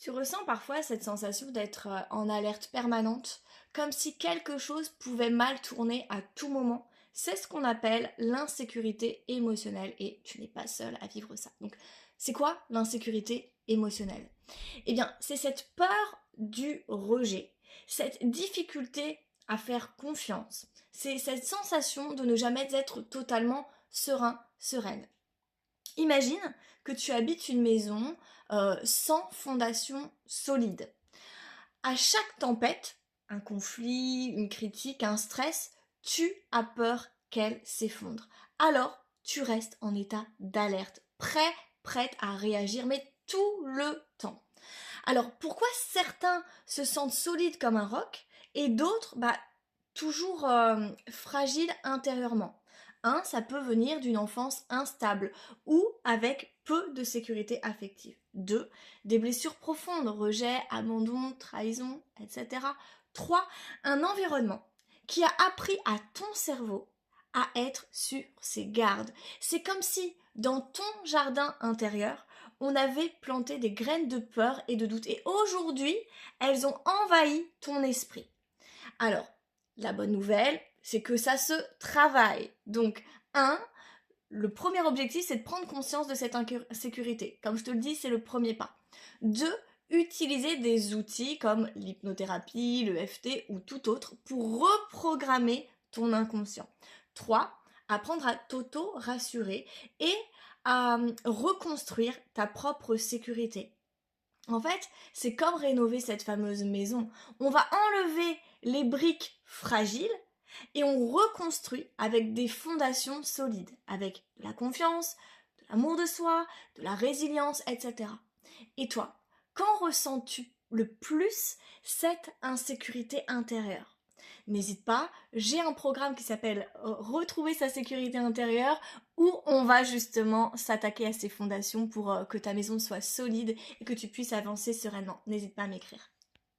Tu ressens parfois cette sensation d'être en alerte permanente, comme si quelque chose pouvait mal tourner à tout moment. C'est ce qu'on appelle l'insécurité émotionnelle et tu n'es pas seul à vivre ça. Donc, c'est quoi l'insécurité émotionnelle? Eh bien, c'est cette peur du rejet, cette difficulté à faire confiance, c'est cette sensation de ne jamais être totalement serein, sereine. Imagine que tu habites une maison sans fondation solide. À chaque tempête, un conflit, une critique, un stress, tu as peur qu'elle s'effondre. Alors, tu restes en état d'alerte, prête à réagir, mais tout le temps. Alors, pourquoi certains se sentent solides comme un roc et d'autres, toujours fragiles intérieurement? Ça peut venir d'une enfance instable ou avec peu de sécurité affective. 2, des blessures profondes, rejet, abandon, trahison, etc. 3, un environnement qui a appris à ton cerveau à être sur ses gardes. C'est comme si dans ton jardin intérieur, on avait planté des graines de peur et de doute. Et aujourd'hui, elles ont envahi ton esprit. Alors, la bonne nouvelle, c'est que ça se travaille. Donc, le premier objectif, c'est de prendre conscience de cette insécurité. Comme je te le dis, c'est le premier pas. 2, utiliser des outils comme l'hypnothérapie, le FT ou tout autre pour reprogrammer ton inconscient. 3, apprendre à t'auto-rassurer et à reconstruire ta propre sécurité. En fait, c'est comme rénover cette fameuse maison. On va enlever les briques fragiles et on reconstruit avec des fondations solides, avec de la confiance, de l'amour de soi, de la résilience, etc. Et toi, quand ressens-tu le plus cette insécurité intérieure? N'hésite pas, j'ai un programme qui s'appelle Retrouver sa sécurité intérieure où on va justement s'attaquer à ces fondations pour que ta maison soit solide et que tu puisses avancer sereinement. N'hésite pas à m'écrire.